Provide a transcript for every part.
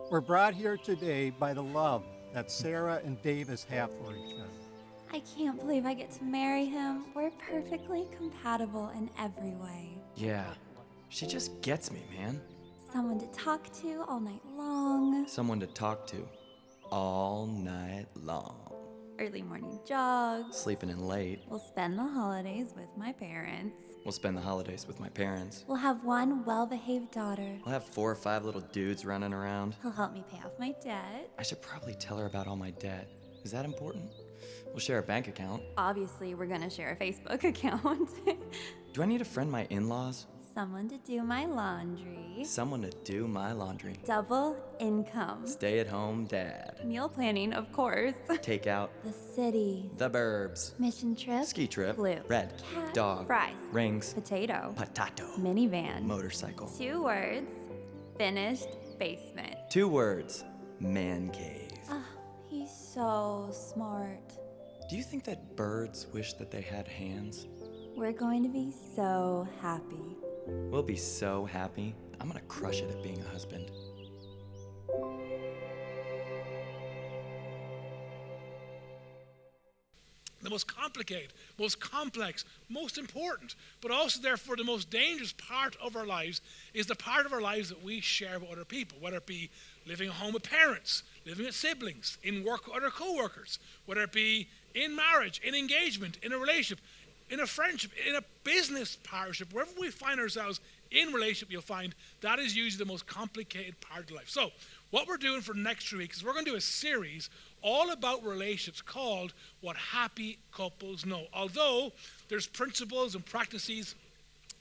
We're brought here today by the love that Sarah and Davis have for each other. I can't believe I get to marry him. We're perfectly compatible in every way. Yeah, she just gets me, man. Someone to talk to all night long. Someone to talk to all night long. Early morning jogs. Sleeping in late. We'll spend the holidays with my parents. We'll spend the holidays with my parents. We'll have one well-behaved daughter. I'll have 4 or 5 little dudes running around. He'll help me pay off my debt. I should probably tell her about all my debt. Is that important? We'll share a bank account. Obviously, we're gonna share a Facebook account. Do I need to friend my in-laws? Someone to do my laundry. Someone to do my laundry. Double income. Stay-at-home dad. Meal planning, of course. Takeout. The city. The burbs. Mission trip. Ski trip. Blue. Red. Cat. Dog. Fries. Rings. Potato. Potato. Minivan. Motorcycle. 2 words. Finished basement. 2 words. Man cave. He's so smart. Do you think that birds wish that they had hands? We're going to be so happy. We'll be so happy. I'm gonna crush it at being a husband. The most complicated, most complex, most important, but also therefore the most dangerous part of our lives is the part of our lives that we share with other people, whether it be living at home with parents, living with siblings, in work with other co-workers, whether it be in marriage, in engagement, in a relationship, in a friendship, in a business partnership, wherever we find ourselves in relationship, you'll find that is usually the most complicated part of life. So what we're doing for the next 3 weeks is we're going to do a series all about relationships called What Happy Couples Know. Although there's principles and practices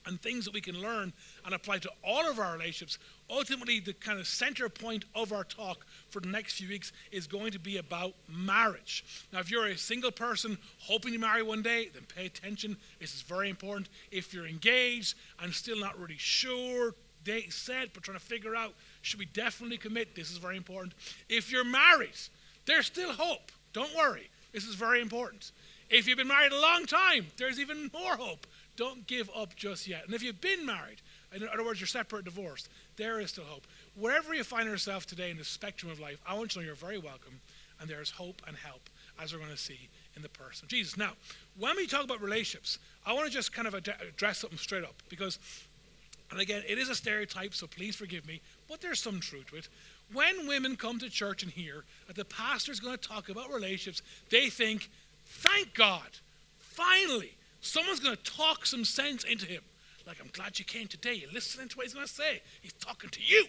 and things that we can learn and apply to all of our relationships, ultimately the kind of center point of our talk for the next few weeks is going to be about marriage. Now, if you're a single person hoping to marry one day, then pay attention. This is very important. If you're engaged and still not really sure, date set, but trying to figure out, should we definitely commit? This is very important. If you're married, there's still hope. Don't worry. This is very important. If you've been married a long time, there's even more hope. Don't give up just yet. And if you've been married, in other words, you're separate, divorced, there is still hope. Wherever you find yourself today in the spectrum of life, I want you to know you're very welcome, and there's hope and help, as we're going to see in the person of Jesus. Now, when we talk about relationships, I want to just kind of address something straight up, because, and again, it is a stereotype, so please forgive me, but there's some truth to it. When women come to church and hear that the pastor's going to talk about relationships, they think, thank God, finally, someone's going to talk some sense into him. Like, I'm glad you came today. You're listening to what he's going to say. He's talking to you.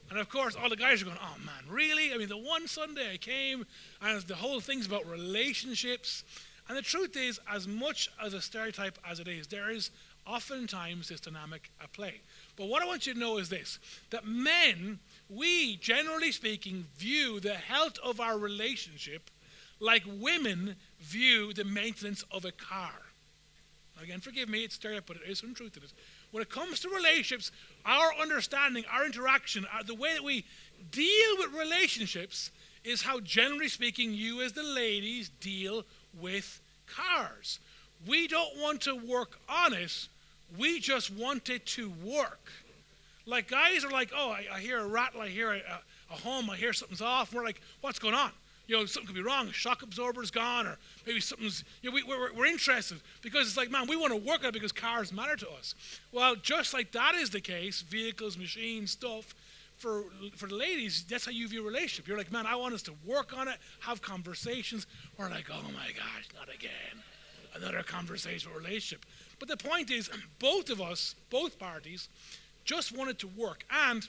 And of course, all the guys are going, oh man, really? I mean, the one Sunday I came, and the whole thing's about relationships. And the truth is, as much as a stereotype as it is, there is oftentimes this dynamic at play. But what I want you to know is this, that men, we, generally speaking, view the health of our relationship like women view the maintenance of a car. Again, forgive me, it's stereotype, but there is some truth to this. When it comes to relationships, our understanding, our interaction, the way that we deal with relationships is how, generally speaking, you as the ladies deal with cars. We don't want to work on it. We just want it to work. Like, guys are like, oh, I hear a rattle, I hear a hum, I hear something's off. And we're like, what's going on? You know, something could be wrong. A shock absorber's gone, or maybe something's, you know, we're interested because it's like, man, we want to work on it because cars matter to us. Well, just like that is the case, vehicles, machines, stuff, for the ladies, that's how you view a relationship. You're like, man, I want us to work on it, have conversations. We're like, oh my gosh, not again. Another conversation or relationship. But the point is, both of us, both parties, just want it to work. And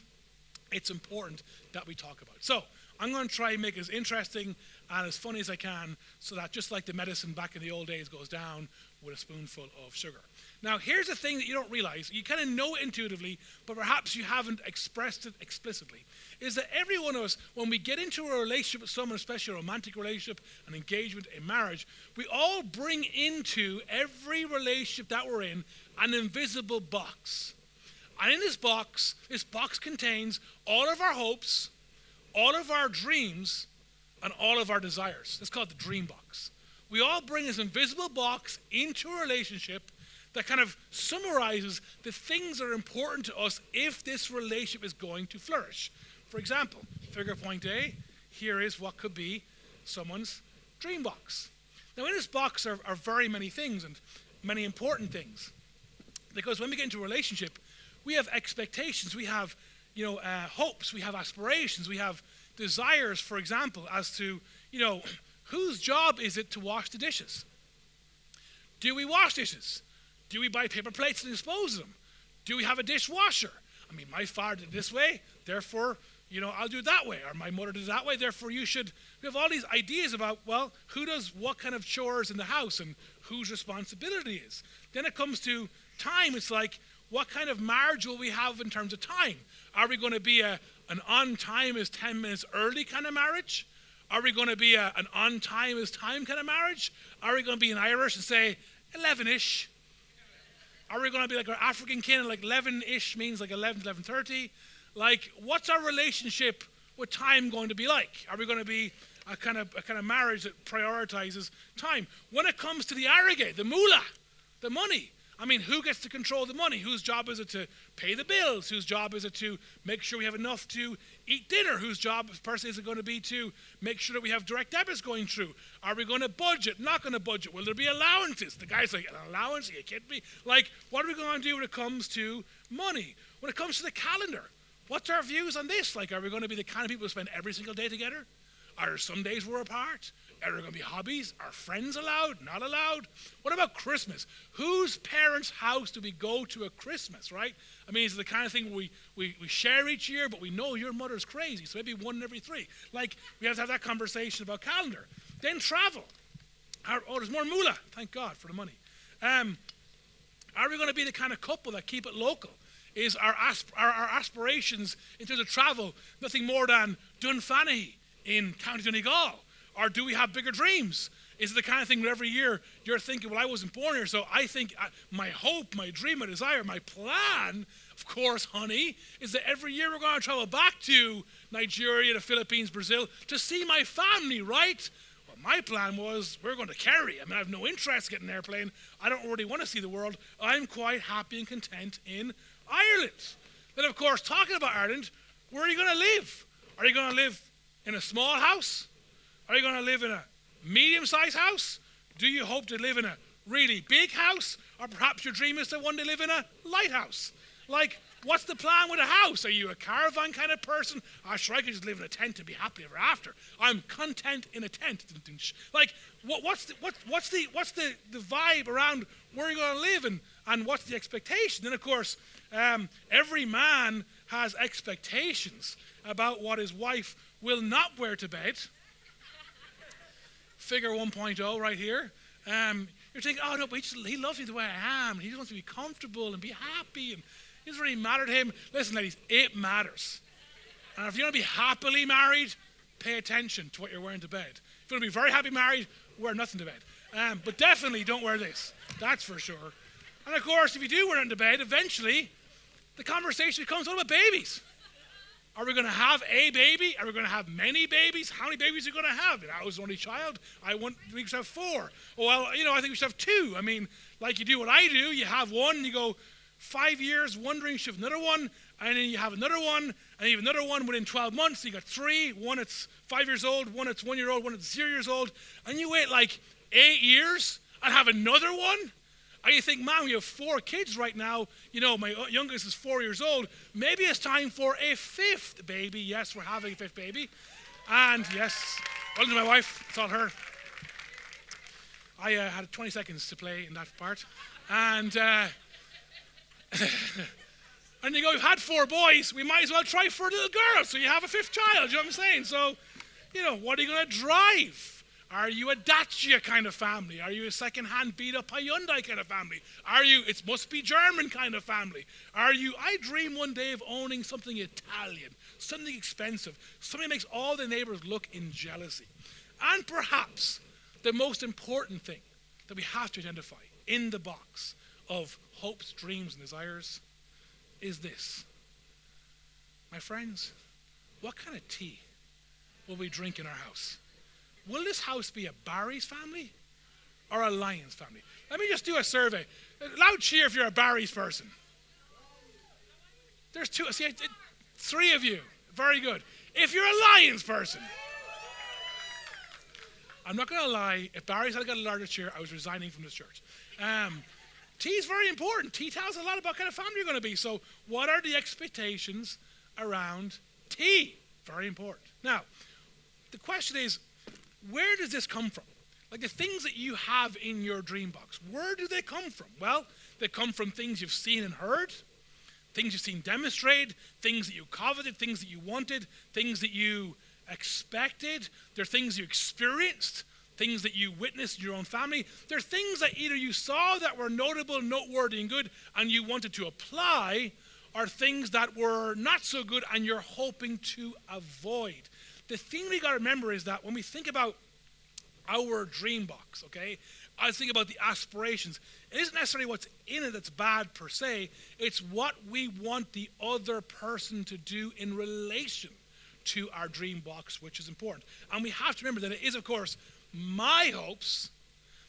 it's important that we talk about it. So I'm going to try and make it as interesting and as funny as I can so that just like the medicine back in the old days goes down with a spoonful of sugar. Now, here's the thing that you don't realize. You kind of know it intuitively, but perhaps you haven't expressed it explicitly, is that every one of us, when we get into a relationship with someone, especially a romantic relationship, an engagement, a marriage, we all bring into every relationship that we're in an invisible box. And in this box contains all of our hopes, all of our dreams, and all of our desires. It's called the dream box. We all bring this invisible box into a relationship that kind of summarizes the things that are important to us if this relationship is going to flourish. For example, figure point A, here is what could be someone's dream box. Now in this box are very many things and many important things. Because when we get into a relationship, we have expectations, we have hopes, we have aspirations, we have desires, for example, as to, whose job is it to wash the dishes? Do we wash dishes? Do we buy paper plates and dispose of them? Do we have a dishwasher? I mean, my father did it this way, therefore, I'll do it that way. Or my mother did it that way, therefore you should. We have all these ideas about, well, who does what kind of chores in the house and whose responsibility is. Then it comes to time. It's like, what kind of marriage will we have in terms of time? Are we going to be an on time is 10 minutes early kind of marriage? Are we going to be an on time is time kind of marriage? Are we going to be an Irish and say 11-ish? Are we going to be like our African kin, like 11-ish means like 11 to 11:30? Like, what's our relationship with time going to be like? Are we going to be a kind of marriage that prioritizes time? When it comes to the arrogate, the moolah, the money, I mean, who gets to control the money? Whose job is it to pay the bills? Whose job is it to make sure we have enough to eat dinner? Whose job personally is it going to be to make sure that we have direct debits going through? Are we going to budget? Not going to budget? Will there be allowances? The guy's like, an allowance? Are you kidding me? Like, what are we going to do when it comes to money? When it comes to the calendar, what's our views on this? Like, are we going to be the kind of people who spend every single day together? Are there some days we're apart? Are there going to be hobbies? Are friends allowed? Not allowed? What about Christmas? Whose parents' house do we go to at Christmas, right? I mean, is it the kind of thing we share each year, but we know your mother's crazy, so maybe one every 3. Like, we have to have that conversation about calendar. Then travel. There's more moolah. Thank God for the money. Are we going to be the kind of couple that keep it local? Is our aspirations in terms of travel nothing more than Dunfanaghy in County Donegal? Or do we have bigger dreams? Is it the kind of thing where every year you're thinking, well, I wasn't born here, so I think my hope, my dream, my desire, my plan, of course, honey, is that every year we're going to travel back to Nigeria, the Philippines, Brazil, to see my family, right? Well, my plan was we're going to Kerry. I mean, I have no interest in getting an airplane. I don't really want to see the world. I'm quite happy and content in Ireland. Then, of course, talking about Ireland, where are you going to live? Are you going to live in a small house? Are you going to live in a medium-sized house? Do you hope to live in a really big house? Or perhaps your dream is to one day live in a lighthouse? Like, what's the plan with a house? Are you a caravan kind of person? Sure, I could just live in a tent and be happy ever after. I'm content in a tent. Like, what's the vibe around where you're going to live and what's the expectation? And of course, every man has expectations about what his wife will not wear to bed. Figure 1.0 right here. You're thinking, oh no, but he loves me the way I am. He just wants to be comfortable and be happy, and it doesn't really matter to him. Listen, ladies, it matters. And if you want to be happily married, pay attention to what you're wearing to bed. If you want to be very happy married, wear nothing to bed. But definitely don't wear this. That's for sure. And of course, if you do wear it to bed, eventually the conversation becomes all about babies. Are we going to have a baby? Are we going to have many babies? How many babies are we going to have? I was the only child. We should have 4. Well, I think we should have 2. I mean, like you do what I do. You have one, you go 5 years wondering you should have another one, and then you have another one, and you have another one within 12 months. So you got 3, one that's 5 years old, one that's 1 year old, one that's 0 years old, and you wait like 8 years and have another one? And you think, man, we have 4 kids right now. My youngest is 4 years old. Maybe it's time for a 5th baby. Yes, we're having a 5th baby. And yes, well done to my wife. It's all her. I had 20 seconds to play in that part. And and you go, we've had 4 boys. We might as well try for a little girl. So you have a 5th child. You know what I'm saying? So, what are you going to drive? Are you a Dacia kind of family? Are you a second-hand beat-up Hyundai kind of family? Are you, it must be German kind of family? Are you, I dream one day of owning something Italian, something expensive, something that makes all the neighbors look in jealousy. And perhaps the most important thing that we have to identify in the box of hopes, dreams, and desires is this. My friends, what kind of tea will we drink in our house? Will this house be a Barry's family or a Lyons family? Let me just do a survey. Loud cheer if you're a Barry's person. There's 2, 3 of you. Very good. If you're a Lions person. I'm not going to lie, if Barry's had got a larger chair, I was resigning from this church. Tea is very important. Tea tells a lot about what kind of family you're going to be. So what are the expectations around tea? Very important. Now, the question is, where does this come from? Like the things that you have in your dream box, where do they come from? Well, they come from things you've seen and heard, things you've seen demonstrated, things that you coveted, things that you wanted, things that you expected. They're things you experienced, things that you witnessed in your own family. They're things that either you saw that were notable, noteworthy, and good, and you wanted to apply, or things that were not so good and you're hoping to avoid. The thing we got to remember is that when we think about our dream box, okay, I think about the aspirations. It isn't necessarily what's in it that's bad per se. It's what we want the other person to do in relation to our dream box, which is important. And we have to remember that it is, of course, my hopes,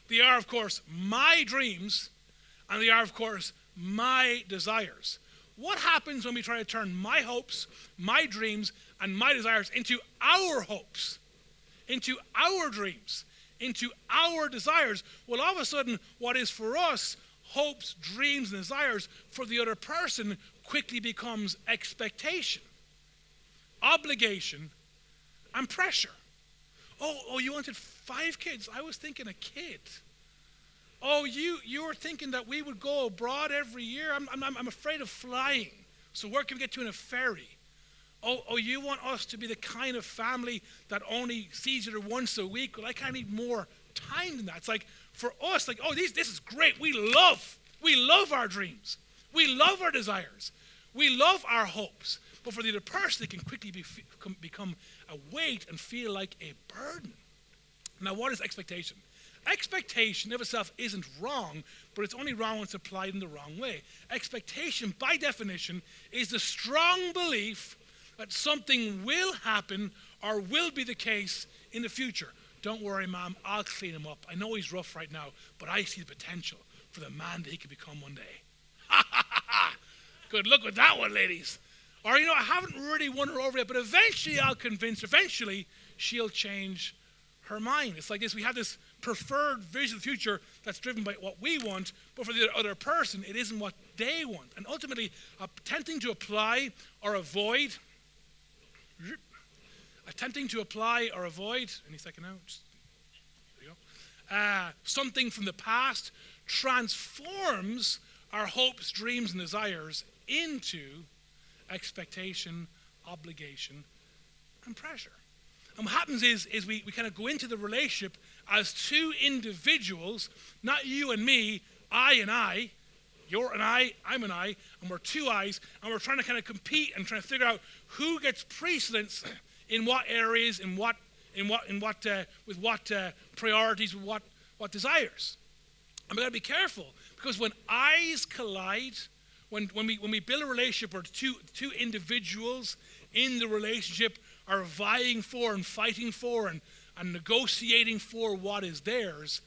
they are, of course, my dreams, and they are, of course, my desires. What happens when we try to turn my hopes, my dreams, and my desires into our hopes, into our dreams, into our desires? Well, all of a sudden, what is for us hopes, dreams, and desires, for the other person quickly becomes expectation, obligation, and pressure. Oh, you wanted 5 kids? I was thinking a kid. Oh, you were thinking that we would go abroad every year? I'm afraid of flying. So where can we get to in a ferry? Oh, you want us to be the kind of family that only sees each other once a week? Well, I can't need more time than that. It's like, for us, like, oh, this is great. We love our dreams. We love our desires. We love our hopes. But for the other person, it can quickly become a weight and feel like a burden. Now, what is expectation? Expectation of itself isn't wrong, but it's only wrong when it's applied in the wrong way. Expectation, by definition, is the strong belief that something will happen or will be the case in the future. Don't worry, Mom, I'll clean him up. I know he's rough right now, but I see the potential for the man that he could become one day. Ha, ha, ha, ha. Good luck with that one, ladies. Or, I haven't really won her over yet, but eventually I'll convince her. Eventually, she'll change her mind. It's like this. We have this preferred vision of the future that's driven by what we want, but for the other person, it isn't what they want. And ultimately, attempting to apply or avoid, any second now, there you go, something from the past transforms our hopes, dreams, and desires into expectation, obligation, and pressure. And what happens is we kind of go into the relationship as two individuals, not you and me, I and I, you're and I, I'm and I, and we're two I's, and we're trying to kind of compete and trying to figure out who gets precedence in what areas, with what priorities, with what desires. And we got to be careful, because when eyes collide, when we build a relationship where two individuals in the relationship are vying for and fighting for and negotiating for what is theirs,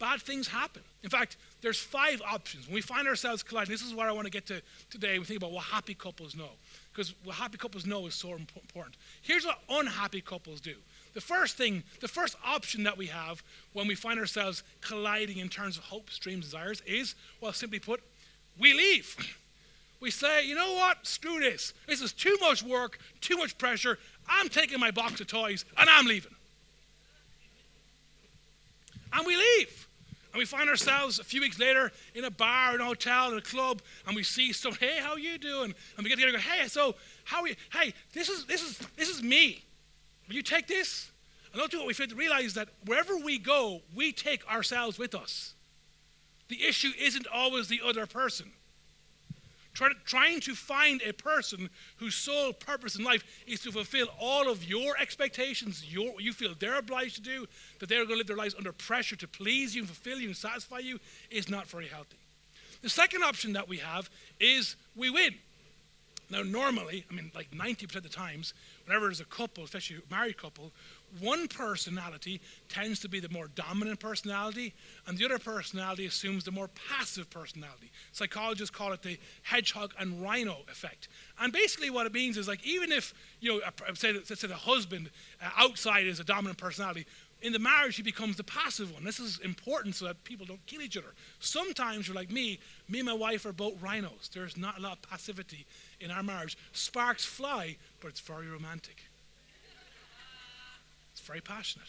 bad things happen. In fact, there's 5 options. When we find ourselves colliding, this is what I want to get to today. We think about what happy couples know, because what happy couples know is so important. Here's what unhappy couples do. The first option that we have when we find ourselves colliding in terms of hopes, dreams, desires is, well, simply put, we leave. We say, you know what, screw this. This is too much work, too much pressure. I'm taking my box of toys and I'm leaving. And we leave. And we find ourselves a few weeks later in a bar, in a hotel, in a club, and we see someone, hey, how you doing? And we get together and go, hey, so how are you? Hey, this is me. Will you take this? And ultimately, we fail to realize that wherever we go, we take ourselves with us. The issue isn't always the other person. Trying to find a person whose sole purpose in life is to fulfill all of your expectations, you feel they're obliged to do, that they're going to live their lives under pressure to please you and fulfill you and satisfy you, is not very healthy. The second option that we have is we win. Now, normally, I mean, like 90% of the times, whenever there's a couple, especially a married couple, one personality tends to be the more dominant personality, and the other personality assumes the more passive personality. Psychologists call it the hedgehog and rhino effect. And basically what it means is, like, even if, let's say the husband outside is a dominant personality, in the marriage, he becomes the passive one. This is important so that people don't kill each other. Sometimes you're like me and my wife are both rhinos. There's not a lot of passivity in our marriage. Sparks fly, but it's very romantic. It's very passionate.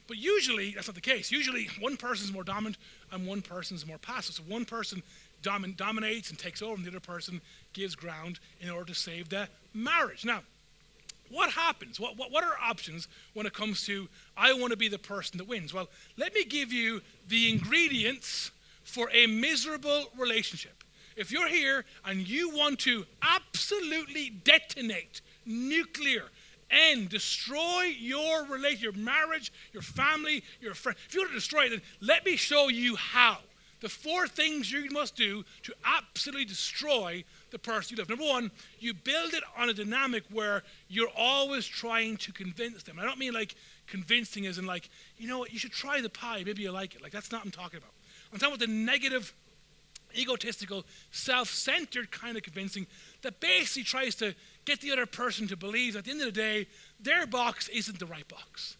But usually, that's not the case. Usually, one person's more dominant and one person's more passive. So one person dominates and takes over, and the other person gives ground in order to save the marriage. Now, what happens? What are options when it comes to, I want to be the person that wins? Well, let me give you the ingredients for a miserable relationship. If you're here and you want to absolutely detonate, nuclear, end, destroy your relationship, your marriage, your family, your friend, if you want to destroy it, then let me show you how. The 4 things you must do to absolutely destroy the person you love. Number 1, you build it on a dynamic where you're always trying to convince them. I don't mean like convincing as in like, you know what, you should try the pie, maybe you like it. Like, that's not what I'm talking about. I'm talking about the negative, egotistical, self-centered kind of convincing that basically tries to get the other person to believe that at the end of the day, their box isn't the right box.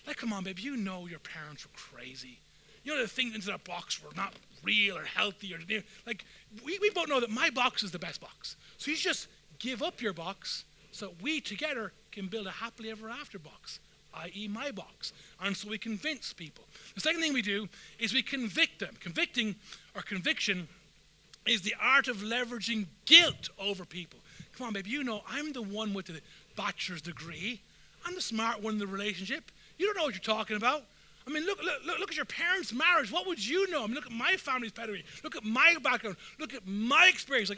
Like, come on, babe, you know your parents were crazy. You know, the things into that box were not real or healthy. Like, we both know that my box is the best box. So you just give up your box so we together can build a happily ever after box, i.e. my box. And so we convince people. The second thing we do is we convict them. Convicting or conviction is the art of leveraging guilt over people. Come on, babe, you know I'm the one with the bachelor's degree. I'm the smart one in the relationship. You don't know what you're talking about. I mean, look at your parents' marriage. What would you know? I mean, look at my family's pedigree. Look at my background. Look at my experience.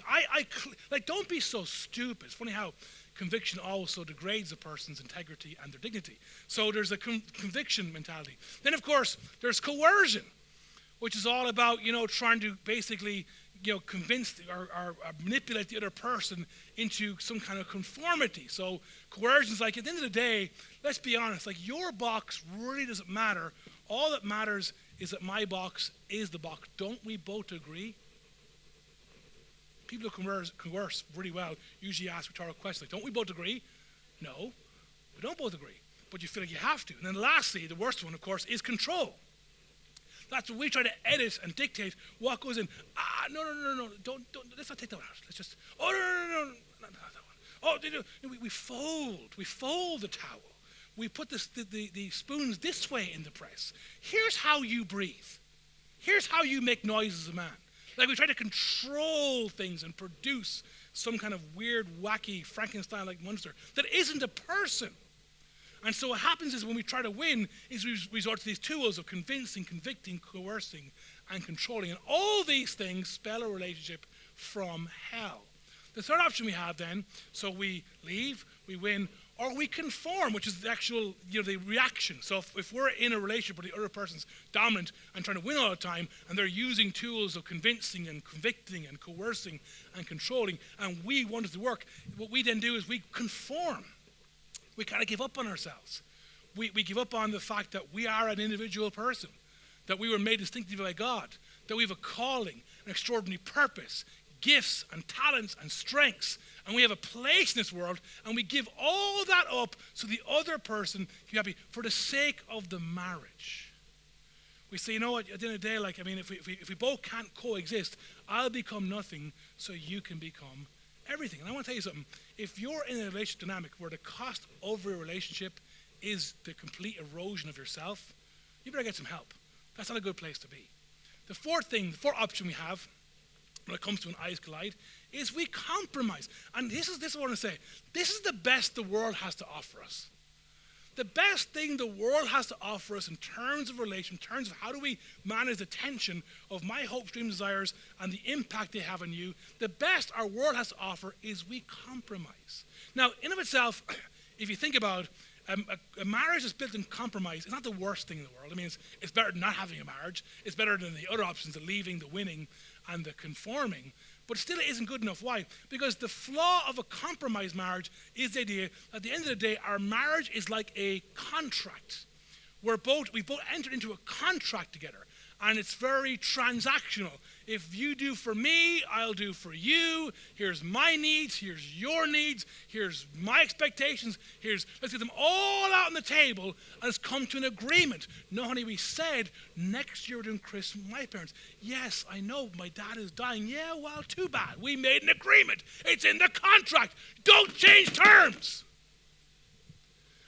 Like, don't be so stupid. It's funny how conviction also degrades a person's integrity and their dignity. So there's a conviction mentality. Then, of course, there's coercion, which is all about, trying to basically, convince or manipulate the other person into some kind of conformity. So coercion is like, at the end of the day, let's be honest, like, your box really doesn't matter. All that matters is that my box is the box. Don't we both agree? People who converse really well usually ask rhetorical questions like, don't we both agree? No, we don't both agree. But you feel like you have to. And then lastly, the worst one, of course, is control. That's when we try to edit and dictate what goes in. No, don't, let's not take that one out. Let's just, not that one. We fold the towel. We put the spoons this way in the press. Here's how you breathe. Here's how you make noise as a man. Like, we try to control things and produce some kind of weird, wacky, Frankenstein-like monster that isn't a person. And so what happens is when we try to win is we resort to these tools of convincing, convicting, coercing, and controlling. And all these things spell a relationship from hell. The third option we have then, so we leave, we win, or we conform, which is the actual, the reaction. So if we're in a relationship where the other person's dominant and trying to win all the time, and they're using tools of convincing and convicting and coercing and controlling, and we want it to work, what we then do is we conform. We kind of give up on ourselves. We give up on the fact that we are an individual person, that we were made distinctive by God, that we have a calling, an extraordinary purpose, gifts and talents and strengths, and we have a place in this world, and we give all that up so the other person can be happy for the sake of the marriage. We say, you know what, at the end of the day, if we both can't coexist, I'll become nothing so you can become everything. And I want to tell you something. If you're in a relationship dynamic where the cost of your relationship is the complete erosion of yourself, you better get some help. That's not a good place to be. The fourth option we have when it comes to an eyes collide is we compromise. And this is what I want to say. This is the best the world has to offer us. The best thing the world has to offer us in terms of relation, in terms of how do we manage the tension of my hopes, dreams, desires, and the impact they have on you, the best our world has to offer is we compromise. Now, in of itself, if you think about a marriage that's built in compromise, it's not the worst thing in the world. I mean, it's better than not having a marriage. It's better than the other options, the leaving, the winning, and the conforming. but still it isn't good enough. Why? Because the flaw of a compromise marriage is the idea, at the end of the day, our marriage is like a contract. We both enter into a contract together, and it's very transactional. If you do for me, I'll do for you. Here's my needs, here's your needs, here's my expectations, let's get them all out on the table, and let's come to an agreement. No, honey, we said next year we're doing Christmas with my parents. Yes, I know, my dad is dying. Yeah, well, too bad. We made an agreement. It's in the contract. Don't change terms.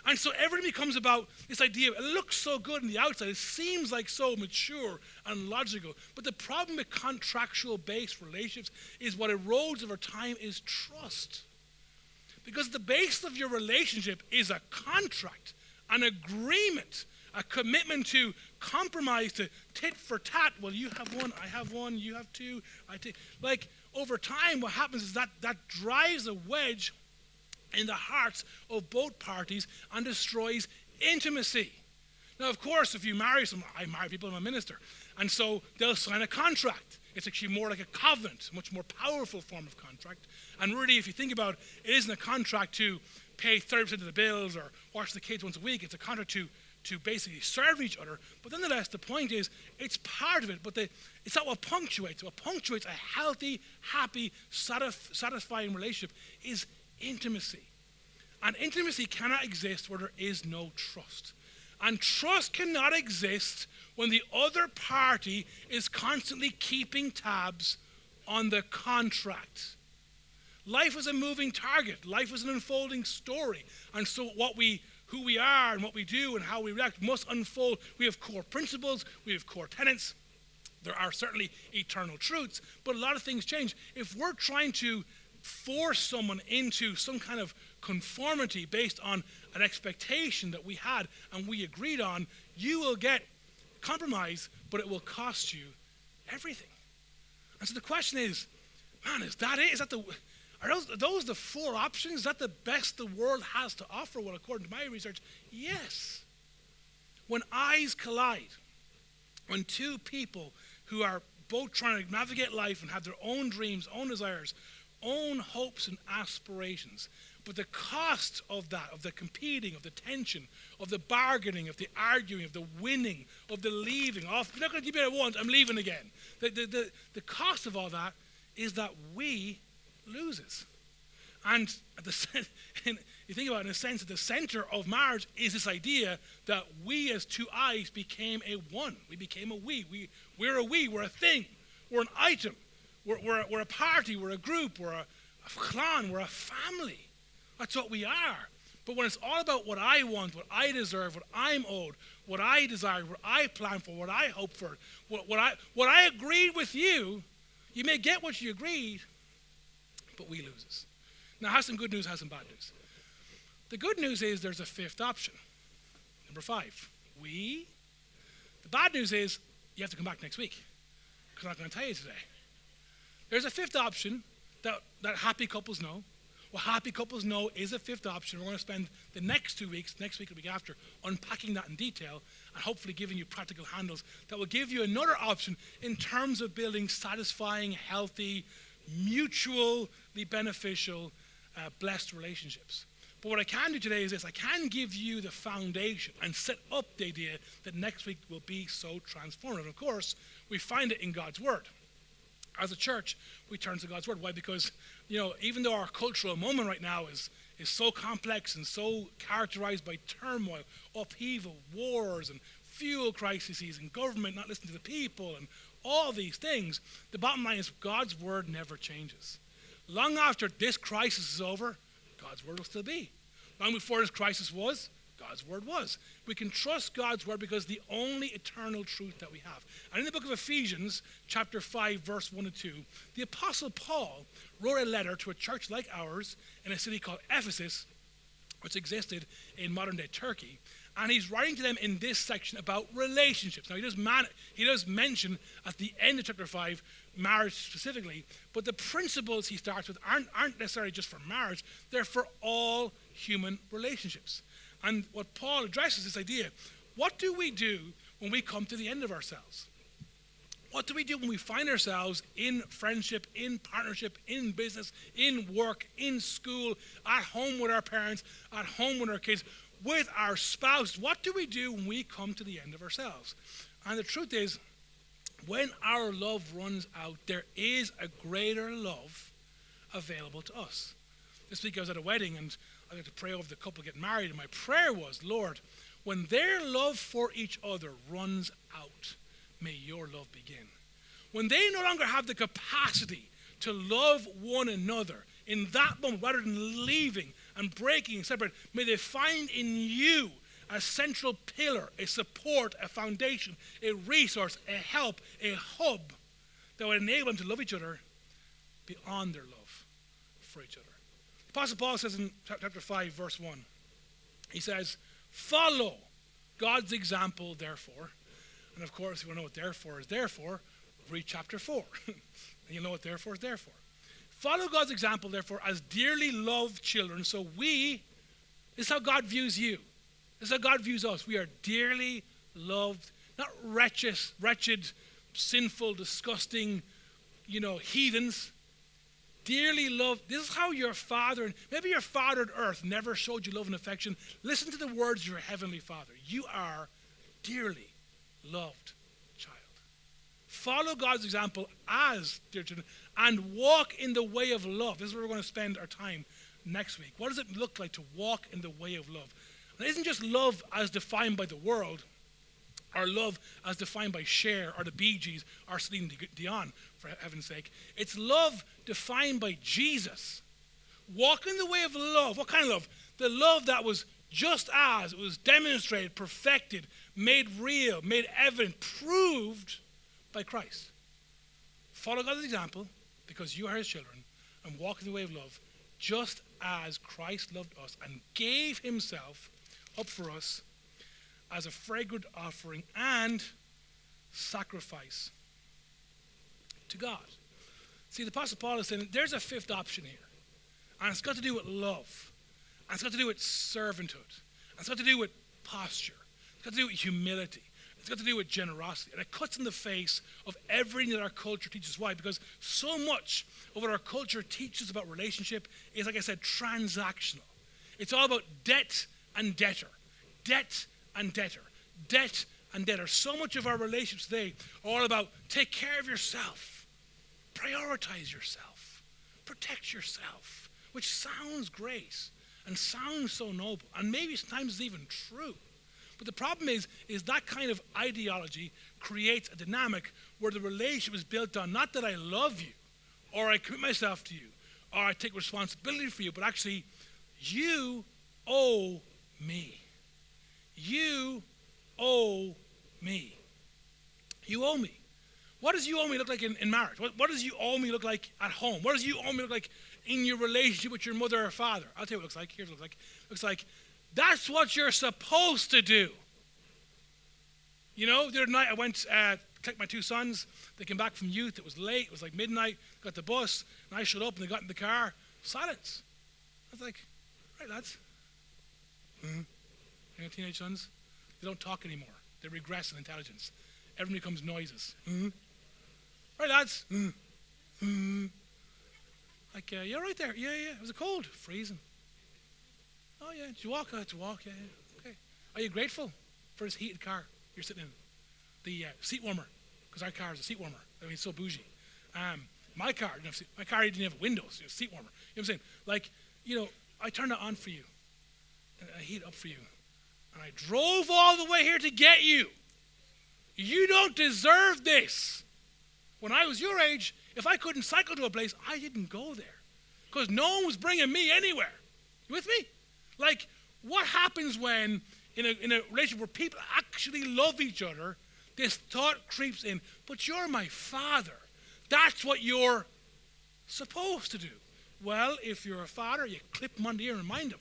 And so everything becomes about this idea. It looks so good on the outside. It seems like so mature and logical. But the problem with contractual-based relationships is what erodes over time is trust. Because the base of your relationship is a contract, an agreement, a commitment to compromise, to tit for tat. Well, you have one, I have one, you have two, I take. Like, over time, what happens is that drives a wedge in the hearts of both parties and destroys intimacy. Now, of course, if you marry someone, I marry people, I'm a minister, and so they'll sign a contract. It's actually more like a covenant, a much more powerful form of contract. And really, if you think about it, it isn't a contract to pay 30% of the bills or watch the kids once a week. It's a contract to basically serve each other. But nonetheless, the point is, it's part of it, but it's not what punctuates. What punctuates a healthy, happy, satisfying relationship is intimacy. And intimacy cannot exist where there is no trust. And trust cannot exist when the other party is constantly keeping tabs on the contract. Life is a moving target. Life is an unfolding story. And so who we are and what we do and how we react must unfold. We have core principles. We have core tenets. There are certainly eternal truths, but a lot of things change. If we're trying to force someone into some kind of conformity based on an expectation that we had and we agreed on, you will get compromise, but it will cost you everything. And so the question is, man, is that it? Are those the four options? Is that the best the world has to offer? Well, according to my research, yes. When eyes collide, when two people who are both trying to navigate life and have their own dreams, own desires, own hopes and aspirations, but the cost of that, of the competing, of the tension, of the bargaining, of the arguing, of the winning, of the leaving, of you're not going to give me what I want, I'm leaving again. The cost of all that is that we loses. And you think about it in a sense that the center of marriage is this idea that we as two eyes became a one. We became a we. We're a we, we're a thing, we're an item. We're a party, we're a group, we're a clan, we're a family. That's what we are. But when it's all about what I want, what I deserve, what I'm owed, what I desire, what I plan for, what I hope for, what I agreed with you, you may get what you agreed, but we loses. Now, has some good news, has some bad news. The good news is there's a fifth option. Number 5, we. The bad news is you have to come back next week, because I'm not going to tell you today. There's a fifth option that happy couples know. What happy couples know is a fifth option. We're going to spend the next 2 weeks, next week and the week after, unpacking that in detail and hopefully giving you practical handles that will give you another option in terms of building satisfying, healthy, mutually beneficial, blessed relationships. But what I can do today is this. I can give you the foundation and set up the idea that next week will be so transformative. Of course, we find it in God's Word. As a church, we turn to God's Word. Why? Because, even though our cultural moment right now is so complex and so characterized by turmoil, upheaval, wars, and fuel crises, and government not listening to the people, and all these things, the bottom line is God's Word never changes. Long after this crisis is over, God's Word will still be. Long before this crisis was, God's Word was. We can trust God's Word because the only eternal truth that we have. And in the book of Ephesians, chapter 5, verse 1 and 2, the Apostle Paul wrote a letter to a church like ours in a city called Ephesus, which existed in modern-day Turkey. And he's writing to them in this section about relationships. Now, he does mention at the end of chapter 5 marriage specifically, but the principles he starts with aren't necessarily just for marriage. They're for all human relationships. And what Paul addresses this idea, what do we do when we come to the end of ourselves? What do we do when we find ourselves in friendship, in partnership, in business, in work, in school, at home with our parents, at home with our kids, with our spouse? What do we do when we come to the end of ourselves? And the truth is, when our love runs out, there is a greater love available to us. This week I was at a wedding, and I got to pray over the couple getting married, and my prayer was, Lord, when their love for each other runs out, may your love begin. When they no longer have the capacity to love one another in that moment, rather than leaving and breaking and separating, may they find in you a central pillar, a support, a foundation, a resource, a help, a hub that would enable them to love each other beyond their love for each other. The Apostle Paul says in chapter 5, verse 1, he says, follow God's example, therefore. And of course, if you want to know what therefore is therefore, read chapter 4. And you'll know what therefore is therefore. Follow God's example, therefore, as dearly loved children. So this is how God views you. This is how God views us. We are dearly loved, not wretched, sinful, disgusting, heathens. Dearly loved. This is how your father, maybe your father on earth never showed you love and affection. Listen to the words of your heavenly Father. You are dearly loved child. Follow God's example as dear children and walk in the way of love. This is where we're going to spend our time next week. What does it look like to walk in the way of love? And it isn't just love as defined by the world, or love as defined by Cher or the Bee Gees or Celine Dion, for heaven's sake. It's love defined by Jesus. Walk in the way of love. What kind of love? The love that was just as it was demonstrated, perfected, made real, made evident, proved by Christ. Follow God's example because you are his children and walk in the way of love just as Christ loved us and gave himself up for us as a fragrant offering and sacrifice to God. See, the Apostle Paul is saying there's a fifth option here. And it's got to do with love. And it's got to do with servanthood. And it's got to do with posture. It's got to do with humility. It's got to do with generosity. And it cuts in the face of everything that our culture teaches. Why? Because so much of what our culture teaches about relationship is, like I said, transactional. It's all about debt and debtor. Debt and debtor. Debt and debtor. So much of our relationships today are all about take care of yourself. Prioritize yourself. Protect yourself. Which sounds great and sounds so noble. And maybe sometimes it's even true. But the problem is that kind of ideology creates a dynamic where the relationship is built on not that I love you, or I commit myself to you, or I take responsibility for you, but actually, you owe me. You owe me. You owe me. What does you owe me look like in marriage? What does you owe me look like at home? What does you owe me look like in your relationship with your mother or father? I'll tell you what it looks like. Here's what it looks like. It looks like that's what you're supposed to do. You know, the other night I went to collect my two sons. They came back from youth. It was late. It was like midnight. Got the bus. And I showed up and they got in the car. Silence. I was like, right, lads. You know, teenage sons, they don't talk anymore. They regress in intelligence. Everything becomes noises. Right, lads. Like, yeah, right there. Yeah. It was a cold. Freezing. Oh, yeah. Did you walk? I had to walk. Yeah. Okay. Are you grateful for this heated car you're sitting in? The seat warmer. Because our car is a seat warmer. I mean, it's so bougie. My car didn't have windows. It was a seat warmer. You know what I'm saying? Like, you know, I turned it on for you. And I heat it up for you. And I drove all the way here to get you. You don't deserve this. When I was your age, if I couldn't cycle to a place, I didn't go there. Because no one was bringing me anywhere. You with me? Like, what happens when, in a relationship where people actually love each other, this thought creeps in, but you're my father. That's what you're supposed to do. Well, if you're a father, you clip them on the ear and remind them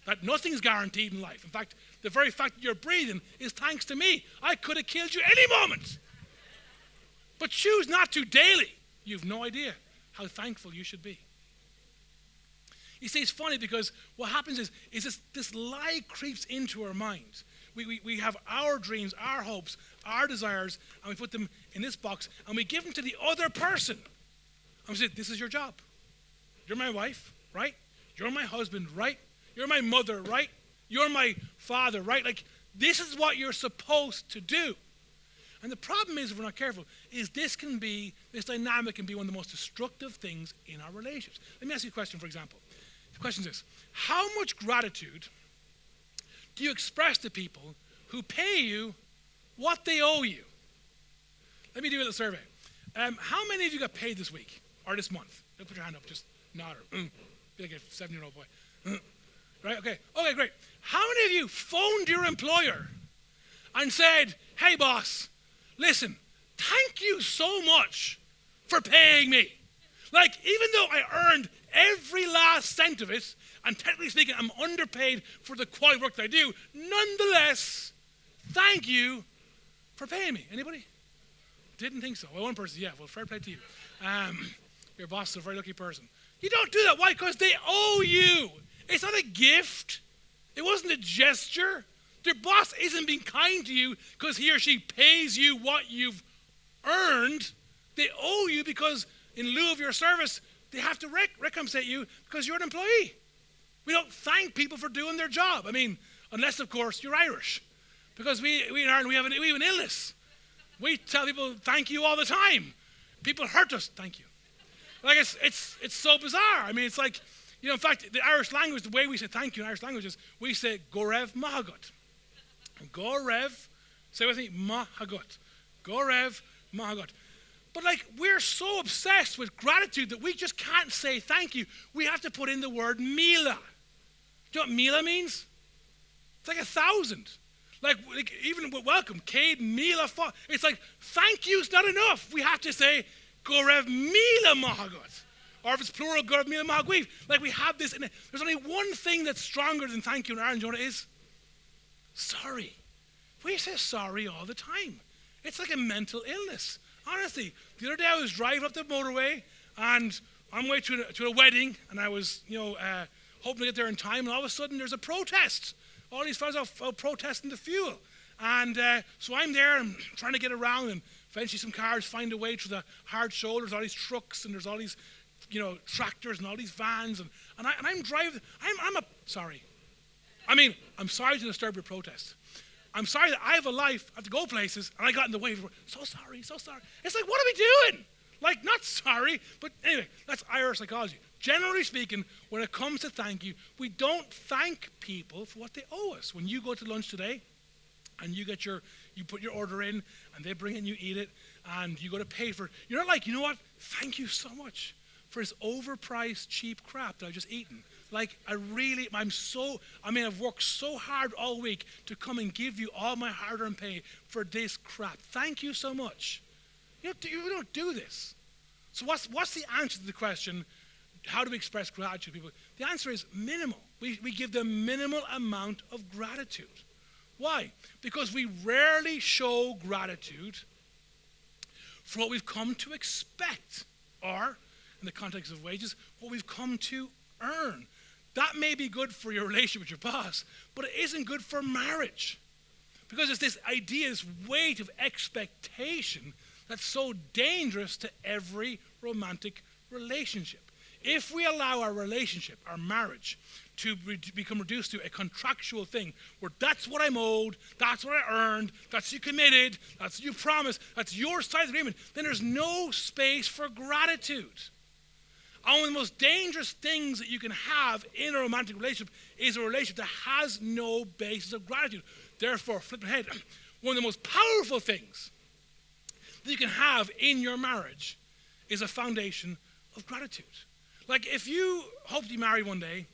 that nothing's guaranteed in life. In fact, the very fact that you're breathing is thanks to me. I could have killed you any moment. But choose not to daily. You've no idea how thankful you should be. You see, it's funny because what happens is this lie creeps into our minds. We have our dreams, our hopes, our desires, and we put them in this box, and we give them to the other person. And we say, this is your job. You're my wife, right? You're my husband, right? You're my mother, right? You're my father, right? Like, this is what you're supposed to do. And the problem is, if we're not careful, is this dynamic can be one of the most destructive things in our relationships. Let me ask you a question, for example. The question is this: how much gratitude do you express to people who pay you what they owe you? Let me do a little survey. How many of you got paid this week or this month? Don't put your hand up, just nod or be like a 7-year-old boy. Right? Okay, great. How many of you phoned your employer and said, hey boss, listen, thank you so much for paying me. Like, even though I earned every last cent of it, and technically speaking, I'm underpaid for the quality work that I do, nonetheless, thank you for paying me. Anybody? Didn't think so. Well, one person, yeah, well, fair play to you. Your boss is a very lucky person. You don't do that. Why? Because they owe you. It's not a gift. It wasn't a gesture. Your boss isn't being kind to you because he or she pays you what you've earned. They owe you because in lieu of your service, they have to recompensate you because you're an employee. We don't thank people for doing their job. I mean, unless, of course, you're Irish. Because we in Ireland, we have an illness. We tell people thank you all the time. People hurt us, thank you. Like, it's so bizarre. I mean, it's like, you know, in fact, the Irish language, the way we say thank you in Irish language is we say Gorev Mahagot. Gorev, say with me, Mahagot. Gorev Mahagot. But like, we're so obsessed with gratitude that we just can't say thank you. We have to put in the word Mila. Do you know what Mila means? It's like 1,000. Like even with welcome, Cade, Mila, it's like, thank you's not enough. We have to say, Gorev Mila Mahagot. Or if it's plural, Gorev Mila Mahagwev. Like, we have this, there's only one thing that's stronger than thank you in Ireland. Do you know what it is? Sorry. We say sorry all the time. It's like a mental illness. Honestly, the other day I was driving up the motorway, and I'm way to a wedding, and I was, hoping to get there in time, and all of a sudden there's a protest. All these fellas are protesting the fuel. And so I'm there, and trying to get around, and eventually some cars find a way through the hard shoulders, all these trucks, and there's all these, tractors and all these vans, and I'm driving, sorry. I mean, I'm sorry to disturb your protest. I'm sorry that I have a life, I have to go places, and I got in the way. So sorry. It's like, what are we doing? Like, not sorry, but anyway, that's Irish psychology. Generally speaking, when it comes to thank you, we don't thank people for what they owe us. When you go to lunch today, and you put your order in, and they bring it and you eat it, and you go to pay for it, you're not like, you know what, thank you so much for this overpriced, cheap crap that I've just eaten. Like, I've worked so hard all week to come and give you all my hard-earned pay for this crap. Thank you so much. You don't do this. So what's the answer to the question, how do we express gratitude to people? The answer is minimal. We give them minimal amount of gratitude. Why? Because we rarely show gratitude for what we've come to expect, or, in the context of wages, what we've come to earn. That may be good for your relationship with your boss, but it isn't good for marriage. Because it's this idea, this weight of expectation that's so dangerous to every romantic relationship. If we allow our relationship, our marriage, to become reduced to a contractual thing where that's what I'm owed, that's what I earned, that's you committed, that's you promised, that's your side of the agreement, then there's no space for gratitude. And one of the most dangerous things that you can have in a romantic relationship is a relationship that has no basis of gratitude. Therefore, flip ahead, one of the most powerful things that you can have in your marriage is a foundation of gratitude. Like, if you hope to be married one day,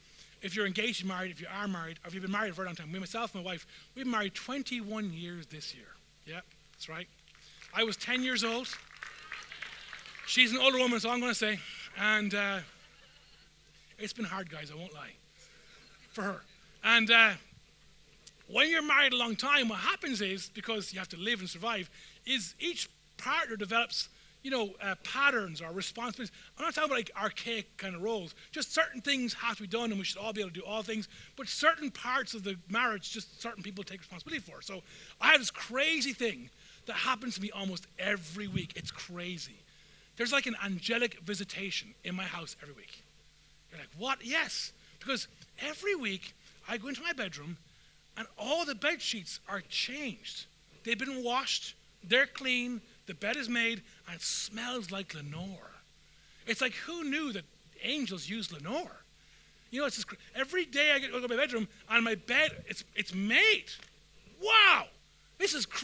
if you're engaged to be married, if you are married, or if you've been married for a very long time, myself and my wife, we've been married 21 years this year. Yeah, that's right. I was 10 years old. She's an older woman, so I'm going to say. And it's been hard, guys, I won't lie, for her. And when you're married a long time, what happens is, because you have to live and survive, is each partner develops, patterns or responsibilities. I'm not talking about like archaic kind of roles. Just certain things have to be done, and we should all be able to do all things. But certain parts of the marriage, just certain people take responsibility for. So I have this crazy thing that happens to me almost every week. It's crazy. There's like an angelic visitation in my house every week. You're like, what? Yes. Because every week I go into my bedroom and all the bed sheets are changed. They've been washed, they're clean, the bed is made, and it smells like Lenore. It's like, who knew that angels use Lenore? It's just, every day I go to my bedroom and my bed, it's made. Wow!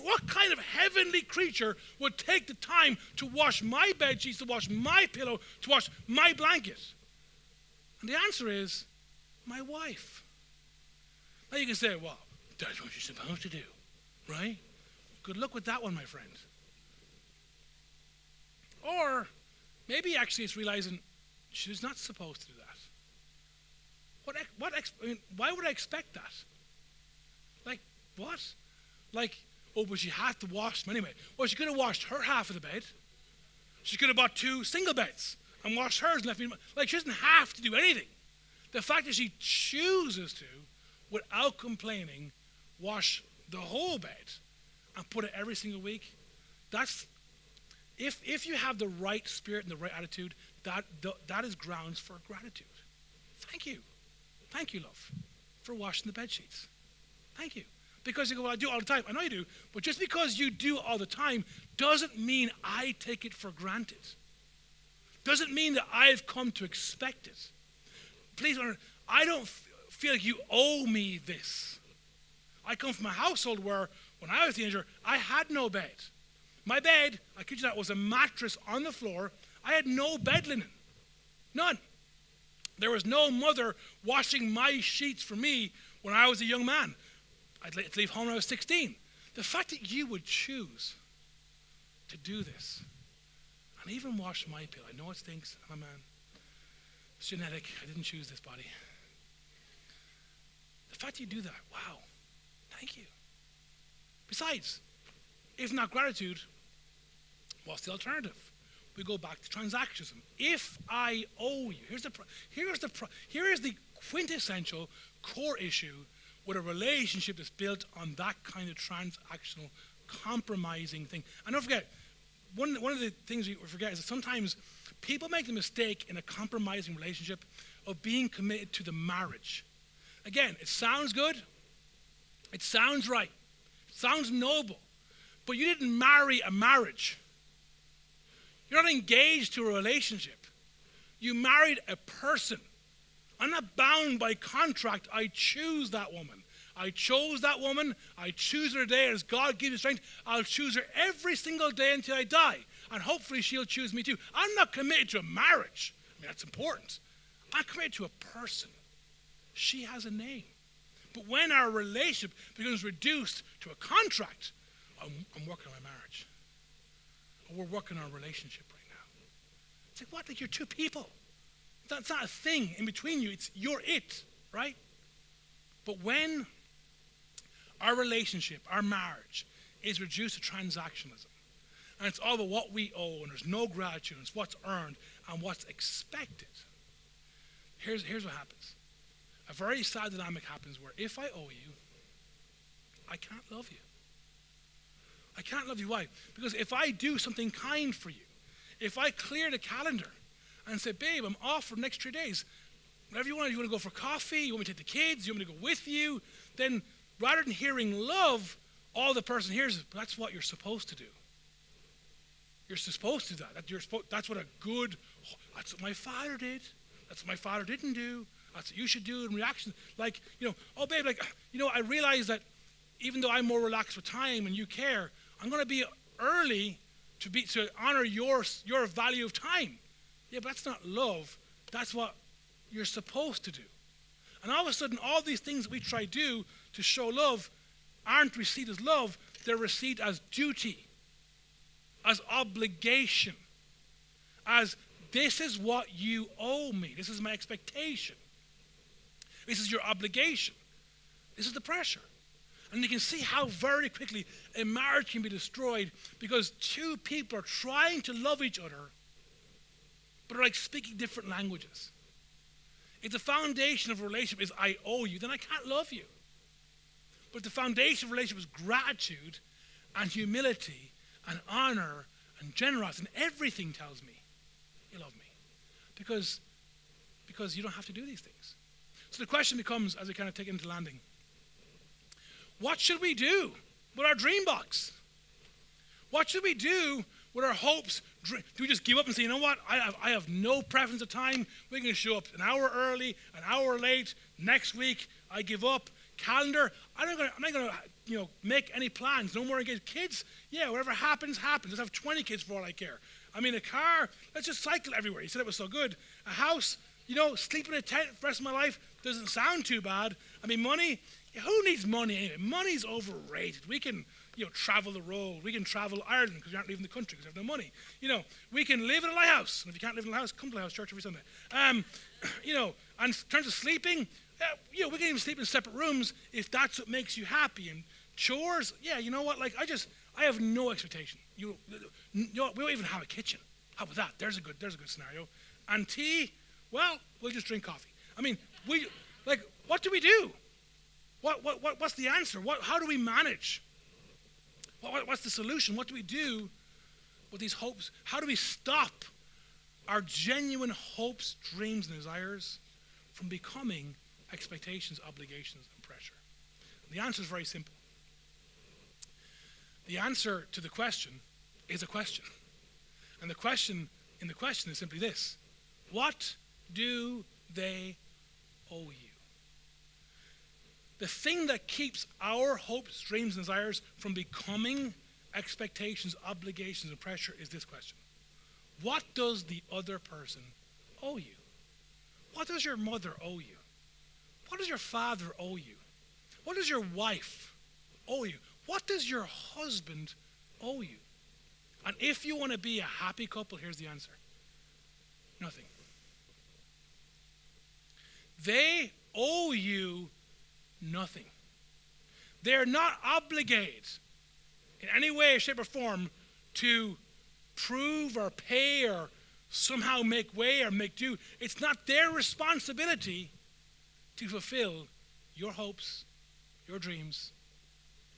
What kind of heavenly creature would take the time to wash my bed sheets, to wash my pillow, to wash my blanket? And the answer is, my wife. Now you can say, well, that's what you're supposed to do, right? Good luck with that one, my friend. Or maybe actually it's realizing she's not supposed to do that. Why would I expect that? Like, what? Like, oh, but she had to wash them anyway. Well, she could have washed her half of the bed. She could have bought 2 single beds and washed hers and left me. Like, she doesn't have to do anything. The fact that she chooses to, without complaining, wash the whole bed and put it every single week, that's, if you have the right spirit and the right attitude, that is grounds for gratitude. Thank you. Thank you, love, for washing the bed sheets. Thank you. Because you go, well, I do it all the time. I know you do. But just because you do all the time doesn't mean I take it for granted. Doesn't mean that I've come to expect it. Please, I don't feel like you owe me this. I come from a household where, when I was a teenager, I had no bed. My bed, I kid you not, was a mattress on the floor. I had no bed linen. None. There was no mother washing my sheets for me when I was a young man. I'd leave home when I was 16. The fact that you would choose to do this, and even wash my pillow. I know it stinks, I'm a man. It's genetic, I didn't choose this body. The fact that you do that, wow, thank you. Besides, if not gratitude, what's the alternative? We go back to transactionism. If I owe you, here is the quintessential core issue with a relationship that's built on that kind of transactional, compromising thing. And don't forget, one of the things we forget is that sometimes people make the mistake in a compromising relationship of being committed to the marriage. Again, it sounds good, it sounds right, it sounds noble, but you didn't marry a marriage. You're not engaged to a relationship. You married a person. I'm not bound by contract. I choose that woman. I chose that woman. I choose her today as God gives me strength. I'll choose her every single day until I die. And hopefully she'll choose me too. I'm not committed to a marriage. I mean, that's important. I'm committed to a person. She has a name. But when our relationship becomes reduced to a contract, I'm working on my marriage. Or we're working on a relationship right now. It's like, what? Like, you're two people. That's not a thing in between you. You're it, right? But when our relationship, our marriage, is reduced to transactionalism, and it's all about what we owe, and there's no gratitude, and it's what's earned and what's expected, here's what happens. A very sad dynamic happens where if I owe you, I can't love you. I can't love you. Why? Because if I do something kind for you, if I clear the calendar and say, babe, I'm off for the next 3 days, whatever you want to go for coffee, you want me to take the kids, you want me to go with you, then rather than hearing love, all the person hears is, that's what you're supposed to do. You're supposed to do that. That's what that's what my father did. That's what my father didn't do. That's what you should do in reaction. Like, oh babe, I realize that even though I'm more relaxed with time and you care, I'm going to be early to honor your value of time. Yeah, but that's not love. That's what you're supposed to do. And all of a sudden, all these things that we try to do to show love aren't received as love. They're received as duty, as obligation, as this is what you owe me. This is my expectation. This is your obligation. This is the pressure. And you can see how very quickly a marriage can be destroyed because two people are trying to love each other, but are like speaking different languages. If the foundation of a relationship is I owe you, then I can't love you. But if the foundation of a relationship is gratitude and humility and honor and generosity, and everything tells me you love me. Because you don't have to do these things. So the question becomes, as we kind of take it into landing, what should we do with our dream box? What should we do with our hopes? Do we just give up and say, you know what, I have no preference of time. We're going to show up an hour early, an hour late. Next week, I give up. Calendar, I'm not going to make any plans. No more engaged. Kids, yeah, whatever happens, happens. Let's have 20 kids for all I care. I mean, a car, let's just cycle everywhere. You said it was so good. A house, sleep in a tent for the rest of my life doesn't sound too bad. I mean, money, who needs money anyway? Money's overrated. We can, travel the world. We can travel Ireland because we aren't leaving the country because we have no money. We can live in a lighthouse. And if you can't live in a lighthouse, come to the Lighthouse Church every Sunday. And in terms of sleeping, we can even sleep in separate rooms if that's what makes you happy. And chores, yeah, you know what? Like, I have no expectation. We don't even have a kitchen. How about that? There's a good scenario. And tea, well, we'll just drink coffee. I mean, what do we do? What's the answer? How do we manage? What's the solution? What do we do with these hopes? How do we stop our genuine hopes, dreams, and desires from becoming expectations, obligations, and pressure? And the answer is very simple. The answer to the question is a question. And the question in the question is simply this: what do they owe you? The thing that keeps our hopes, dreams, and desires from becoming expectations, obligations, and pressure is this question: what does the other person owe you? What does your mother owe you? What does your father owe you? What does your wife owe you? What does your husband owe you? And if you want to be a happy couple, here's the answer: nothing. They owe you nothing. They're not obligated in any way, shape, or form to prove or pay or somehow make way or make do. It's not their responsibility to fulfill your hopes, your dreams,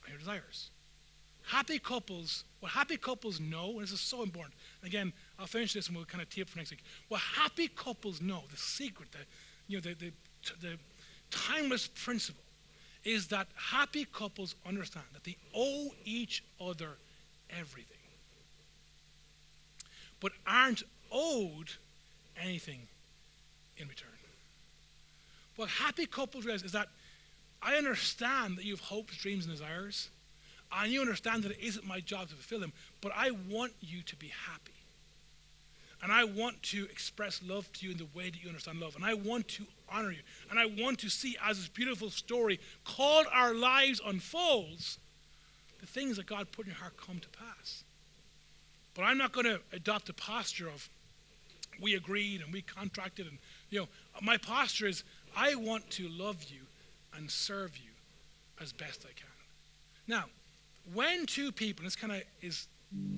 and your desires. Happy couples, what happy couples know, and this is so important. Again, I'll finish this and we'll kind of tee up for next week. What happy couples know, the secret, the timeless principle, is that happy couples understand that they owe each other everything, but aren't owed anything in return. What happy couples realize is that I understand that you have hopes, dreams, and desires, and you understand that it isn't my job to fulfill them, but I want you to be happy. And I want to express love to you in the way that you understand love. And I want to honor you. And I want to see, as this beautiful story called Our Lives unfolds, the things that God put in your heart come to pass. But I'm not going to adopt a posture of, we agreed and we contracted. And, my posture is, I want to love you and serve you as best I can. Now, when two people, and this kind of is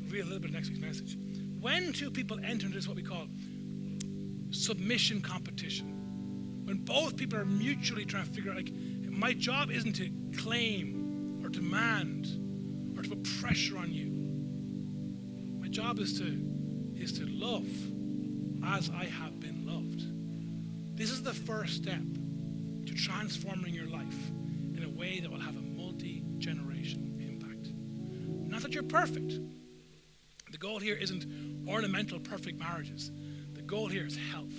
really a little bit of next week's message, when two people enter into this, what we call submission competition, when both people are mutually trying to figure out, my job isn't to claim or demand or to put pressure on you. My job is to love as I have been loved. This is the first step to transforming your life in a way that will have a multi-generation impact. Not that you're perfect. The goal here isn't ornamental, perfect marriages. The goal here is health.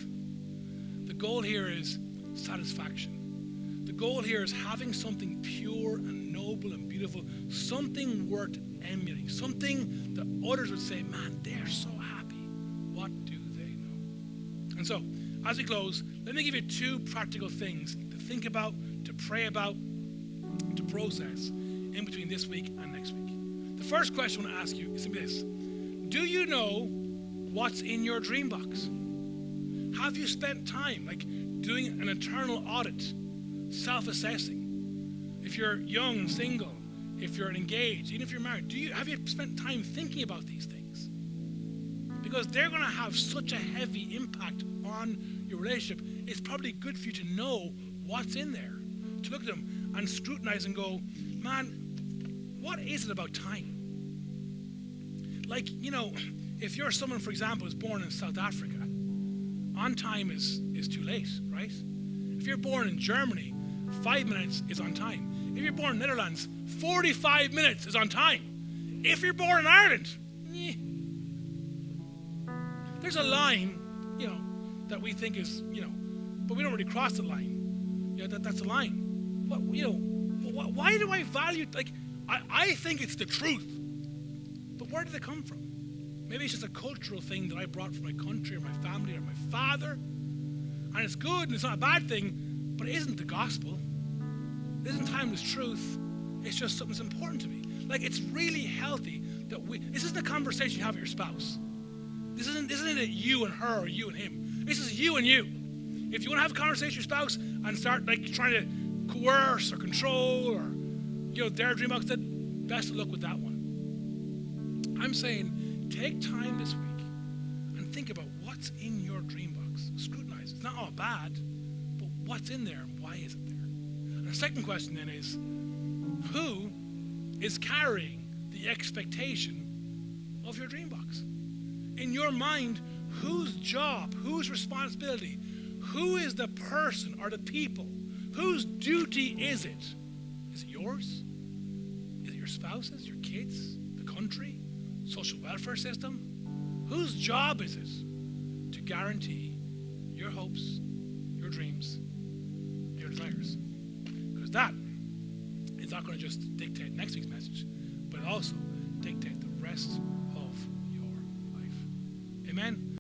The goal here is satisfaction. The goal here is having something pure and noble and beautiful, something worth emulating, something that others would say, man, they're so happy. What do they know? And so, as we close, let me give you two practical things to think about, to pray about, to process in between this week and next week. The first question I want to ask you is simply this: do you know what's in your dream box? Have you spent time doing an internal audit, self-assessing? If if you're young and single, if you're engaged, even if you're married, have you spent time thinking about these things? Because they're going to have such a heavy impact on your relationship. It's probably good for you to know what's in there, to look at them and scrutinize and go, man, what is it about time? Like, if you're someone, for example, who's born in South Africa, on time is too late, right? If you're born in Germany, 5 minutes is on time. If you're born in Netherlands, 45 minutes is on time. If you're born in Ireland, there's a line, that we think is, but we don't really cross the line. That's a line. Why do I value, I think it's the truth. But where did it come from? Maybe it's just a cultural thing that I brought from my country or my family or my father. And it's good and it's not a bad thing, but it isn't the gospel. It isn't timeless truth. It's just something that's important to me. It's really healthy that this isn't a conversation you have with your spouse. This isn't it you and her or you and him. This is you and you. If you want to have a conversation with your spouse and start trying to coerce or control or their dream box, then best of luck with that one. I'm saying take time this week and think about what's in your dream box. Scrutinize. It's not all bad, but what's in there and why is it there? And the second question then is, who is carrying the expectation of your dream box? In your mind, whose job, whose responsibility, who is the person or the people? Whose duty is it? Is it yours? Is it your spouse's, your kids, the country, social welfare system? Whose job is it to guarantee your hopes, your dreams, your desires? Because that is not going to just dictate next week's message, but also dictate the rest of your life. Amen?